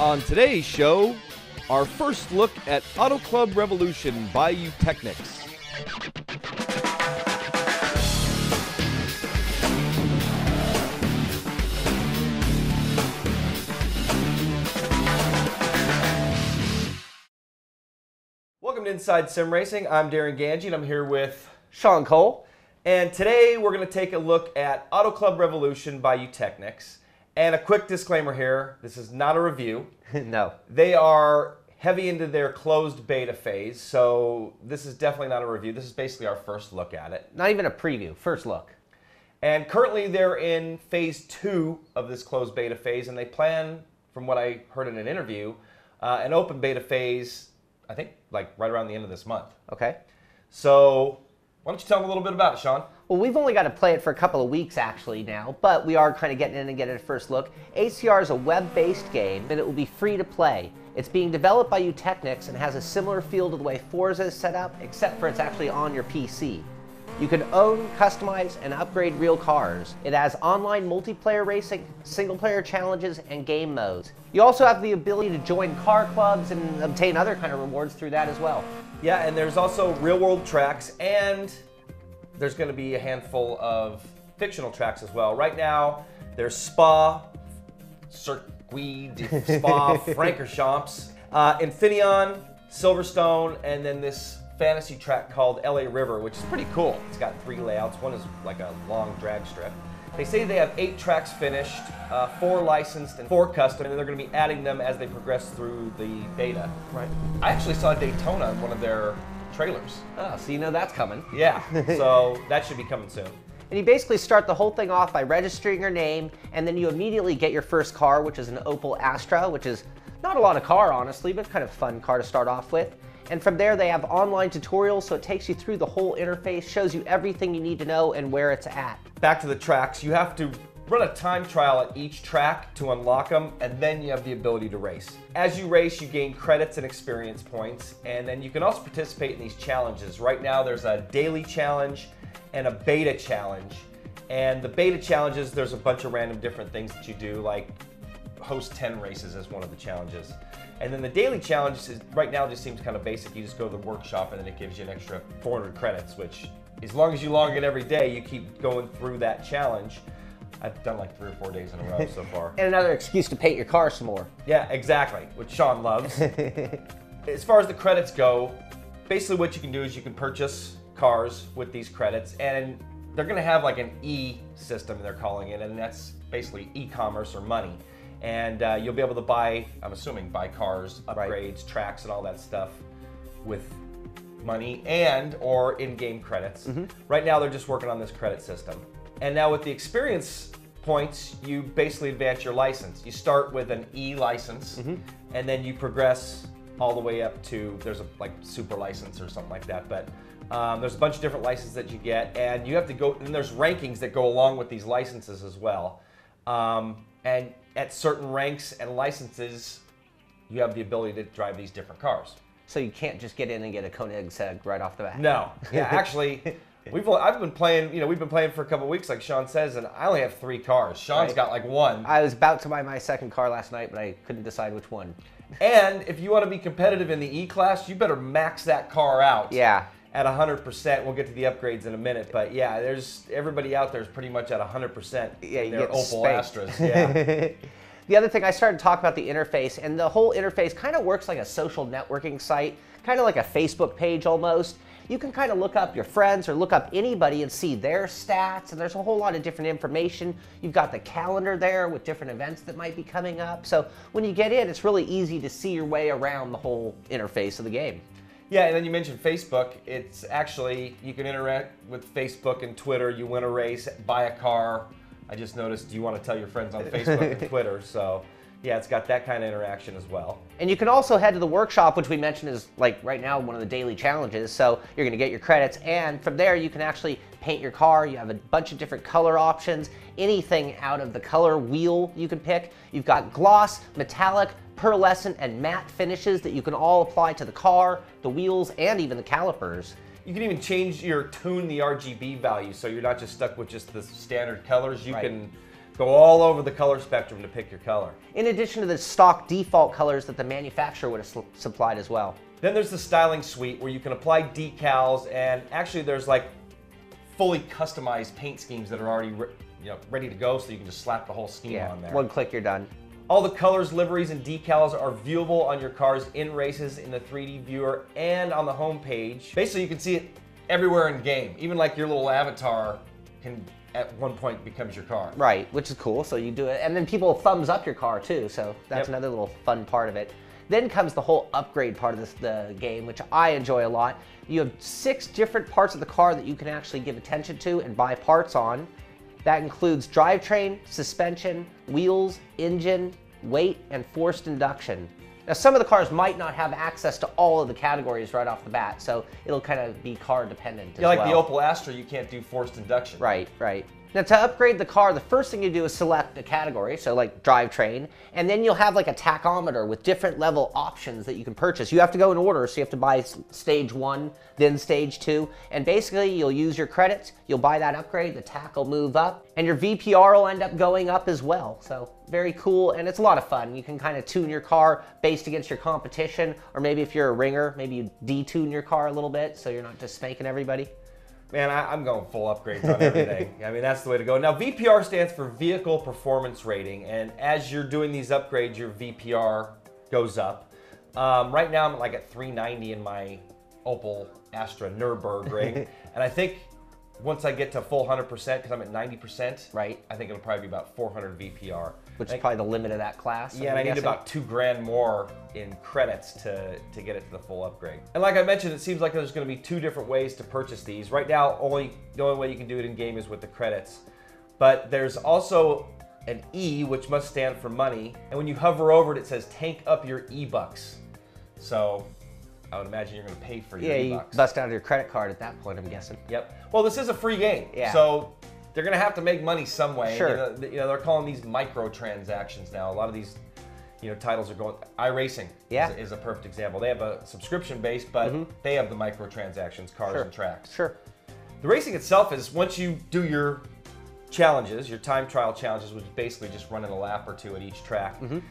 On today's show, our first look at Auto Club Revolution by Eutechnyx. Welcome to Inside Sim Racing. I'm Darren Ganji and I'm here with Sean Cole. And today we're going to take a look at Auto Club Revolution by Eutechnyx. And a quick disclaimer here, this is not a review. No. They are heavy into their closed beta phase, so this is definitely not a review. This is basically our first look at it. Not even a preview, first look. And currently they're in phase 2 of this closed beta phase, and they plan, from what I heard in an interview, an open beta phase, I think, like right around the end of this month. Okay. So why don't you tell them a little bit about it, Sean? Well, we've only got to play it for a couple of weeks actually now, but we are kind of getting in and getting a first look. ACR is a web-based game, and it will be free to play. It's being developed by Eutechnyx and has a similar feel to the way Forza is set up, except for it's actually on your PC. You can own, customize, and upgrade real cars. It has online multiplayer racing, single-player challenges, and game modes. You also have the ability to join car clubs and obtain other kind of rewards through that as well. Yeah, and there's also real-world tracks, and there's going to be a handful of fictional tracks as well. Right now, there's Spa, Circuit de Spa, Francorchamps, Infineon, Silverstone, and then this fantasy track called LA River, which is pretty cool. It's got 3 layouts. One is like a long drag strip. They say they have 8 tracks finished, 4 licensed and 4 custom, and they're going to be adding them as they progress through the beta. Right. I actually saw Daytona in one of their trailers. Oh, so you know that's coming. Yeah, so that should be coming soon. And you basically start the whole thing off by registering your name, and then you immediately get your first car, which is an Opel Astra, which is not a lot of car, honestly, but kind of fun car to start off with. And from there, they have online tutorials, so it takes you through the whole interface, shows you everything you need to know and where it's at. Back to the tracks, you have to run a time trial at each track to unlock them, and then you have the ability to race. As you race, you gain credits and experience points, and then you can also participate in these challenges. Right now, there's a daily challenge and a beta challenge. And the beta challenges, there's a bunch of random different things that you do, like host 10 races as one of the challenges. And then the daily challenge is, right now just seems kind of basic. You just go to the workshop and then it gives you an extra 400 credits, which as long as you log in every day, you keep going through that challenge. I've done like 3 or 4 days in a row so far. And another excuse to paint your car some more. Yeah, exactly, which Sean loves. As far as the credits go, basically what you can do is you can purchase cars with these credits, and they're gonna have like an e-system, they're calling it, and that's basically e-commerce or money. And you'll be able to buy, I'm assuming, buy cars, upgrades, right, tracks, and all that stuff with money and or in-game credits. Mm-hmm. Right now, they're just working on this credit system. And now with the experience points, you basically advance your license. You start with an E license, mm-hmm, and then you progress all the way up to, there's a like super license or something like that, but there's a bunch of different licenses that you get, and you have to go, and there's rankings that go along with these licenses as well. And at certain ranks and licenses, you have the ability to drive these different cars. So you can't just get in and get a Koenigsegg right off the bat? No. Yeah, actually, I've been playing, we've been playing for a couple of weeks, like Sean says, and I only have 3 cars. Sean's got like 1. I was about to buy my second car last night, but I couldn't decide which one. And if you want to be competitive in the E-Class, you better max that car out. Yeah. At 100%. We'll get to the upgrades in a minute, but yeah, there's everybody out there is pretty much at 100%. Yeah, you their get Opel spanked. Astras. Yeah. The other thing, I started to talk about the interface, and the whole interface kind of works like a social networking site, kind of like a Facebook page almost. You can kind of look up your friends or look up anybody and see their stats, and there's a whole lot of different information. You've got the calendar there with different events that might be coming up. So when you get in, it's really easy to see your way around the whole interface of the game. Yeah, and then you mentioned Facebook. It's actually, you can interact with Facebook and Twitter. You win a race, buy a car. I just noticed you want to tell your friends on Facebook and Twitter, so yeah, it's got that kind of interaction as well. And you can also head to the workshop, which we mentioned is like right now one of the daily challenges, so you're going to get your credits, and from there you can actually paint your car. You have a bunch of different color options, anything out of the color wheel you can pick. You've got gloss, metallic, pearlescent, and matte finishes that you can all apply to the car, the wheels, and even the calipers. You can even tune the RGB value, so you're not just stuck with just the standard colors. You can go all over the color spectrum to pick your color. In addition to the stock default colors that the manufacturer would have supplied as well. Then there's the styling suite where you can apply decals, and actually there's like fully customized paint schemes that are already ready to go, so you can just slap the whole scheme on there. One click, you're done. All the colors, liveries, and decals are viewable on your cars in races, in the 3D viewer, and on the home page. Basically, you can see it everywhere in game. Even like your little avatar can, at one point, becomes your car. Right, which is cool. So you do it, and then people thumbs up your car too. So that's another little fun part of it. Then comes the whole upgrade part of the game, which I enjoy a lot. You have 6 different parts of the car that you can actually give attention to and buy parts on. That includes drivetrain, suspension, wheels, engine, weight, and forced induction. Now, some of the cars might not have access to all of the categories right off the bat, so it'll kind of be car dependent as well. Yeah, like the Opel Astra, you can't do forced induction. Right, right. Now, to upgrade the car, the first thing you do is select a category, so like drivetrain, and then you'll have like a tachometer with different level options that you can purchase. You have to go in order, so you have to buy stage 1, then stage 2, and basically you'll use your credits, you'll buy that upgrade, the tach will move up, and your VPR will end up going up as well. So very cool, and it's a lot of fun. You can kind of tune your car based against your competition, or maybe if you're a ringer, maybe you detune your car a little bit so you're not just spanking everybody. Man, I'm going full upgrades on everything. I mean, that's the way to go. Now, VPR stands for Vehicle Performance Rating, and as you're doing these upgrades, your VPR goes up. Right now, I'm like at 390 in my Opel Astra Nürburgring, and I think once I get to full 100%, because I'm at 90%, right? I think it'll probably be about 400 VPR. Which is probably the limit of that class. Yeah, and I need about $2,000 more in credits to get it to the full upgrade. And like I mentioned, it seems like there's going to be 2 different ways to purchase these. Right now, the only way you can do it in game is with the credits. But there's also an E, which must stand for money. And when you hover over it, it says tank up your E-bucks. So I would imagine you're going to pay for your E-bucks. Yeah, you bust out your credit card at that point, I'm guessing. Yep. Well, this is a free game. Yeah. So they're going to have to make money some way. Sure. They're calling these microtransactions now. A lot of these titles are going. iRacing is a perfect example. They have a subscription base, but they have the microtransactions, cars and tracks. Sure. The racing itself is, once you do your challenges, your time trial challenges, which is basically just running a lap or 2 at each track, you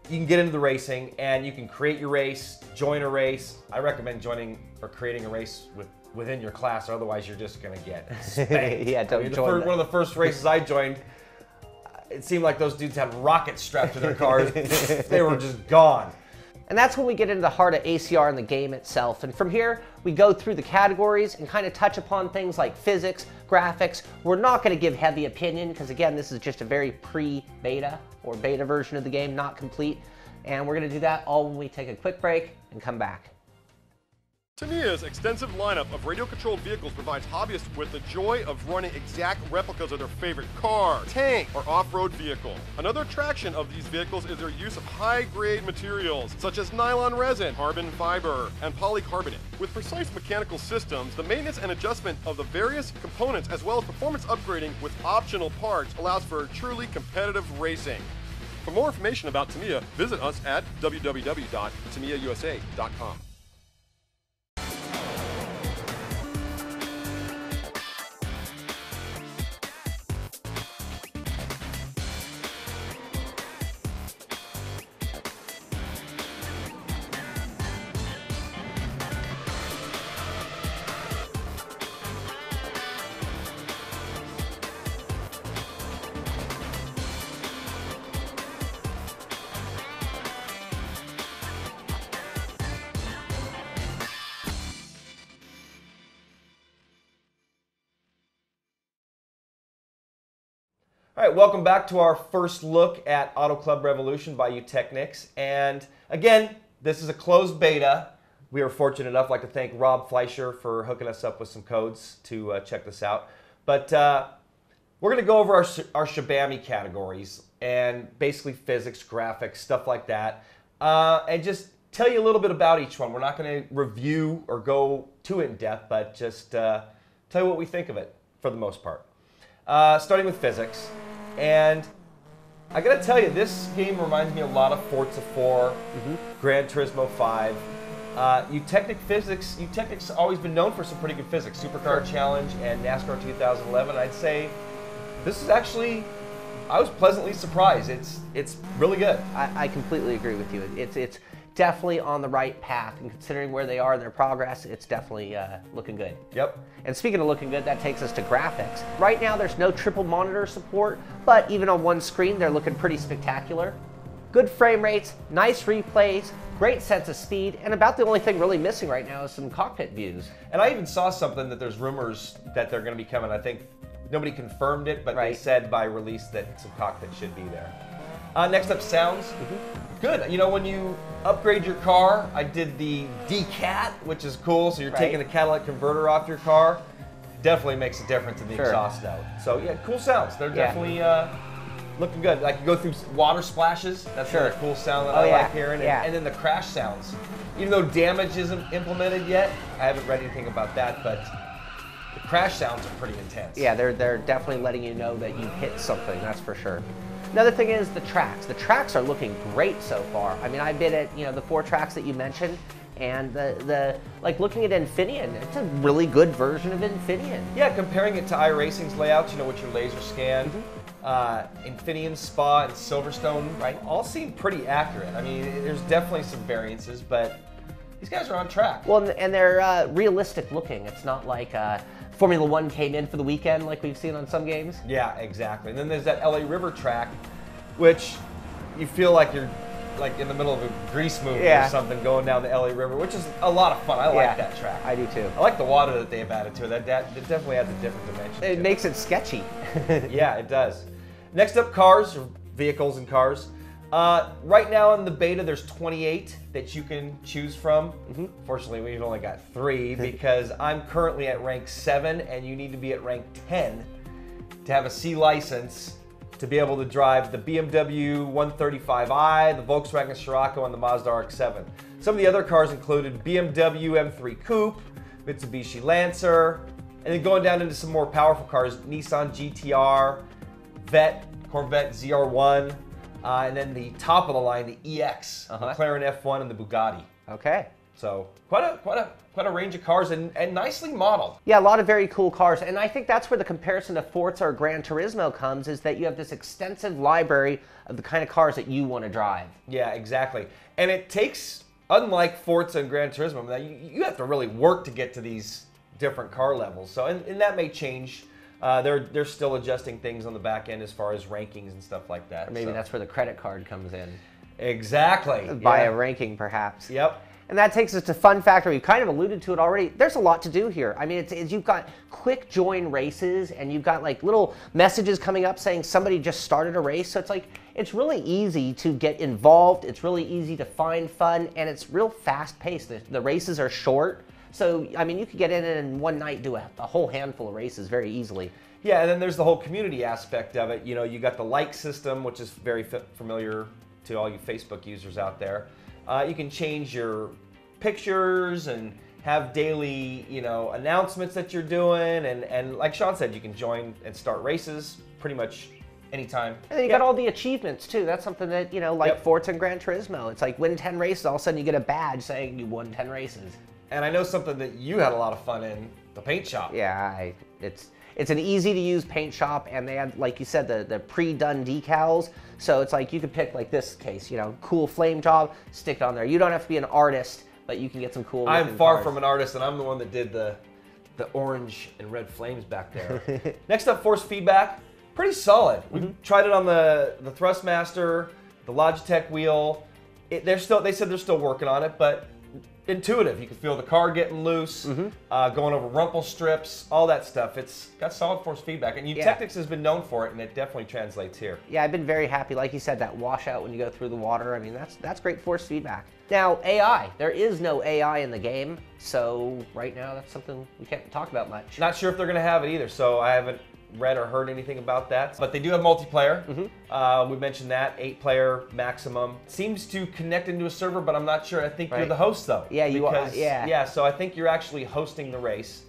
can get into the racing and you can create your race, join a race. I recommend joining or creating a race within your class, or otherwise you're just going to get spanked. Yeah, don't join one of the first races I joined, it seemed like those dudes had rockets strapped to their cars. They were just gone. And that's when we get into the heart of ACR and the game itself. And from here, we go through the categories and kind of touch upon things like physics, graphics. We're not going to give heavy opinion because, again, this is just a very pre-beta or beta version of the game, not complete. And we're going to do that all when we take a quick break and come back. Tamiya's extensive lineup of radio-controlled vehicles provides hobbyists with the joy of running exact replicas of their favorite car, tank, or off-road vehicle. Another attraction of these vehicles is their use of high-grade materials, such as nylon resin, carbon fiber, and polycarbonate. With precise mechanical systems, the maintenance and adjustment of the various components, as well as performance upgrading with optional parts, allows for truly competitive racing. For more information about Tamiya, visit us at www.tamiyausa.com. All right, welcome back to our first look at Auto Club Revolution by Eutechnyx. And again, this is a closed beta. We are fortunate enough, I'd like to thank Rob Fleischer for hooking us up with some codes to check this out. But we're going to go over our Shabami categories and basically physics, graphics, stuff like that, and just tell you a little bit about each one. We're not going to review or go too in-depth, but just tell you what we think of it for the most part. Starting with physics, and I gotta tell you, this game reminds me a lot of Forza 4, Gran Turismo 5. Eutechnyx has always been known for some pretty good physics. Supercar Challenge and NASCAR 2011. I'd say this is actually, I was pleasantly surprised. It's really good. I completely agree with you. It's definitely on the right path, and considering where they are in their progress, it's definitely looking good. Yep. And speaking of looking good, that takes us to graphics. Right now, there's no triple monitor support, but even on one screen, they're looking pretty spectacular. Good frame rates, nice replays, great sense of speed, and about the only thing really missing right now is some cockpit views. And I even saw something that there's rumors that they're going to be coming. I think nobody confirmed it, but they said by release that some cockpit should be there. Next up, sounds. Good. You know, when you upgrade your car, I did the DCAT, which is cool. So you're taking the catalytic converter off your car. Definitely makes a difference in the exhaust note. So yeah, cool sounds. They're definitely looking good. Like you go through water splashes. That's a cool sound that I like hearing. And then the crash sounds. Even though damage isn't implemented yet, I haven't read anything about that, but the crash sounds are pretty intense. Yeah, they're definitely letting you know that you hit something, that's for sure. Another thing is the tracks. The tracks are looking great so far. I mean, I've been at the 4 tracks that you mentioned, and the like looking at Infineon, it's a really good version of Infineon. Yeah, comparing it to iRacing's layouts, with your laser scan, Infineon, Spa, and Silverstone, all seem pretty accurate. I mean, there's definitely some variances, but these guys are on track. Well, and they're realistic looking. It's not like Formula 1 came in for the weekend like we've seen on some games. Yeah, exactly. And then there's that LA River track, which you feel like you're like in the middle of a grease movie or something going down the LA River, which is a lot of fun. I like that track. I do too. I like the water that they've added to it. That definitely adds a different dimension. It makes it sketchy. Yeah, it does. Next up, cars, or vehicles and cars. Right now in the beta, there's 28 that you can choose from. Fortunately, we've only got 3 because I'm currently at rank 7, and you need to be at rank 10 to have a C license to be able to drive the BMW 135i, the Volkswagen Scirocco, and the Mazda RX-7. Some of the other cars included BMW M3 Coupe, Mitsubishi Lancer, and then going down into some more powerful cars, Nissan GTR, Corvette ZR1, and then the top of the line, the EX, McLaren F1, and the Bugatti. Okay. So quite a range of cars and nicely modeled. Yeah, a lot of very cool cars, and I think that's where the comparison to Forza or Gran Turismo comes, is that you have this extensive library of the kind of cars that you want to drive. Yeah, exactly. And it takes, unlike Forza and Gran Turismo, you have to really work to get to these different car levels. So and that may change. They're still adjusting things on the back end as far as rankings and stuff like that. Or maybe that's where the credit card comes in. Exactly. By a ranking, perhaps. Yep. And that takes us to Fun Factor. We've kind of alluded to it already. There's a lot to do here. I mean, you've got quick join races, and you've got like little messages coming up saying somebody just started a race. So it's really easy to get involved. It's really easy to find fun, and it's real fast paced. The races are short. So, I mean, you could get in and in one night do a whole handful of races very easily. Yeah, and then there's the whole community aspect of it. You got the like system, which is very familiar to all you Facebook users out there. You can change your pictures and have daily, announcements that you're doing. And like Sean said, you can join and start races pretty much anytime. And then you got all the achievements too. That's something that, like Forza and Gran Turismo. It's like win 10 races, all of a sudden you get a badge saying you won 10 races. And I know something that you had a lot of fun in, the paint shop. Yeah, it's an easy to use paint shop, and they had, like you said, the pre-done decals. So it's like you could pick like this case, cool flame job, stick it on there. You don't have to be an artist, but you can get some cool. I'm far from an artist, and I'm the one that did the orange and red flames back there. Next up, force feedback, pretty solid. We tried it on the Thrustmaster, the Logitech wheel. They said they're still working on it, but intuitive. You can feel the car getting loose, going over rumple strips, all that stuff. It's got solid force feedback, and Eutechnyx has been known for it, and it definitely translates here. Yeah, I've been very happy. Like you said, that washout when you go through the water, I mean, that's great force feedback. Now, AI. There is no AI in the game, so right now that's something we can't talk about much. Not sure if they're going to have it either, so I haven't read or heard anything about that. But they do have multiplayer. We mentioned that, 8-player maximum. Seems to connect into a server, but I'm not sure. I think you're the host though. Yeah, you are. Yeah. Yeah, so I think you're actually hosting the race.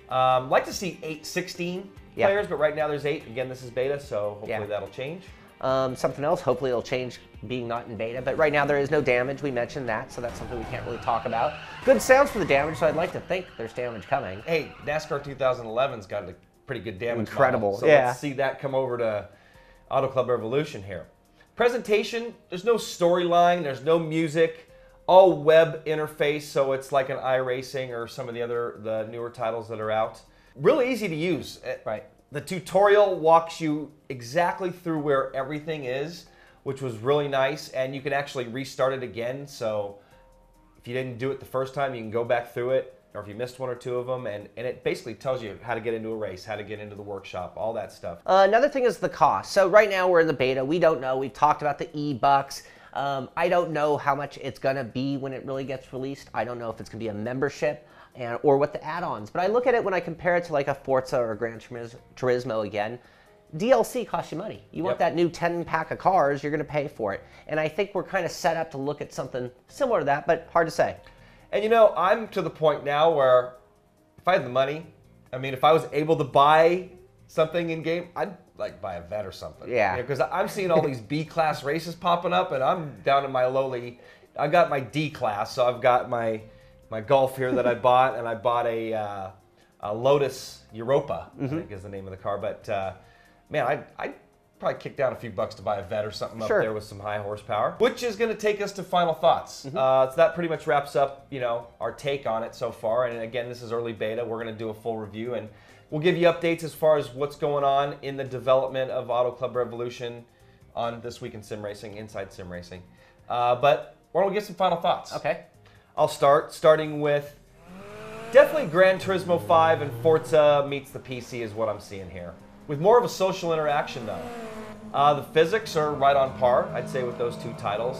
Like to see 16 players, but right now there's 8. Again, this is beta, so hopefully that'll change. Something else, hopefully it'll change being not in beta, but right now there is no damage. We mentioned that, so that's something we can't really talk about. Good sounds for the damage, so I'd like to think there's damage coming. Hey, NASCAR 2011's got a pretty good damage Incredible, model, so let's see that come over to Auto Club Revolution here. Presentation, there's no storyline, there's no music, all web interface, so it's like an iRacing or some of the newer titles that are out. Really easy to use. Right. The tutorial walks you exactly through where everything is, which was really nice, and you can actually restart it again, so if you didn't do it the first time, you can go back through it, or if you missed one or two of them, and it basically tells you how to get into a race, how to get into the workshop, all that stuff. Another thing is the cost. So right now we're in the beta. We don't know. We've talked about the e-bucks. I don't know how much it's going to be when it really gets released. I don't know if it's going to be a membership or what the add-ons. But I look at it when I compare it to like a Forza or a Gran Turismo again. DLC costs you money. You want that new 10-pack of cars, you're going to pay for it. And I think we're kind of set up to look at something similar to that, but hard to say. And you know, I'm to the point now where if I had the money, I mean, if I was able to buy something in game, I'd like buy a vet or something. Yeah. Because I'm seeing all these B-class races popping up, and I'm down in my lowly. I've got my D-class, so I've got my Golf here that I bought, and I bought a Lotus Europa, I think is the name of the car. But man, I'd probably kick down a few bucks to buy a vet or something up there with some high horsepower. Which is going to take us to final thoughts. So that pretty much wraps up, you know, our take on it so far. And again, this is early beta. We're going to do a full review, and we'll give you updates as far as what's going on in the development of Auto Club Revolution on This Week in Sim Racing, Inside Sim Racing. But why don't we get some final thoughts? Okay. I'll starting with definitely Gran Turismo 5 and Forza meets the PC is what I'm seeing here. With more of a social interaction though. The physics are right on par, I'd say, with those two titles.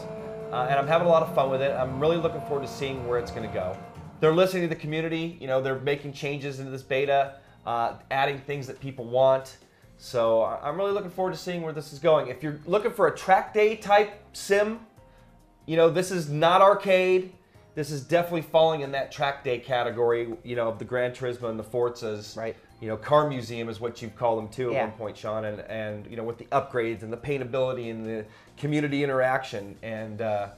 And I'm having a lot of fun with it. I'm really looking forward to seeing where it's going to go. They're listening to the community. You know, they're making changes into this beta, adding things that people want. So I'm really looking forward to seeing where this is going. If you're looking for a track day type sim, you know, this is not arcade. This is definitely falling in that track day category, you know, of the Gran Turismo and the Forzas. Right. You know, car museum is what you've called them too at one point, Sean, and you know, with the upgrades and the paintability and the community interaction, and I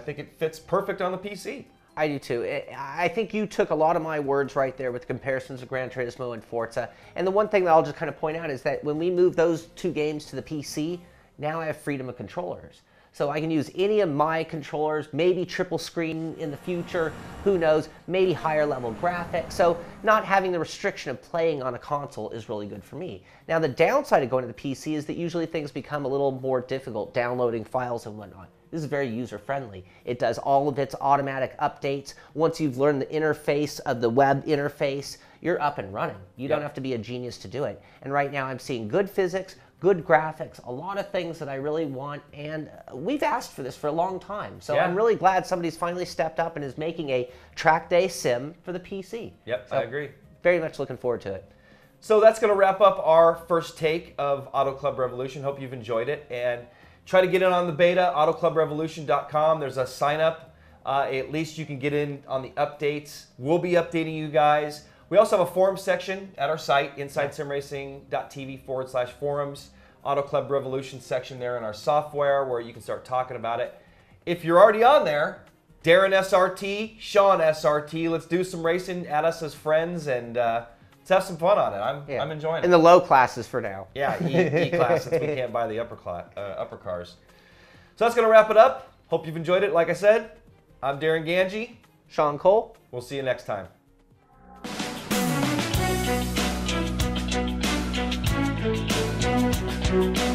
think it fits perfect on the PC. I do too. I think you took a lot of my words right there with the comparisons of Gran Turismo and Forza. And the one thing that I'll just kind of point out is that when we move those two games to the PC, now I have freedom of controllers. So I can use any of my controllers, maybe triple screen in the future, who knows, maybe higher level graphics. So not having the restriction of playing on a console is really good for me. Now the downside of going to the PC is that usually things become a little more difficult, downloading files and whatnot. This is very user-friendly. It does all of its automatic updates. Once you've learned the interface of the web interface, you're up and running. You don't have to be a genius to do it. And right now I'm seeing good physics, good graphics, a lot of things that I really want, and we've asked for this for a long time. So I'm really glad somebody's finally stepped up and is making a track day sim for the PC. Yep, so I agree. Very much looking forward to it. So that's going to wrap up our first take of Auto Club Revolution. Hope you've enjoyed it, and try to get in on the beta, autoclubrevolution.com. There's a sign up. At least you can get in on the updates. We'll be updating you guys. We also have a forum section at our site, insidesimracing.tv/forums. Auto Club Revolution section there in our software where you can start talking about it. If you're already on there, Darren SRT, Sean SRT, let's do some racing, add us as friends, and let's have some fun on it. I'm enjoying it. In the low classes for now. Yeah, E-class, since we can't buy the upper cars. So that's going to wrap it up. Hope you've enjoyed it. Like I said, I'm Darren Ganji. Sean Cole. We'll see you next time. Thank you.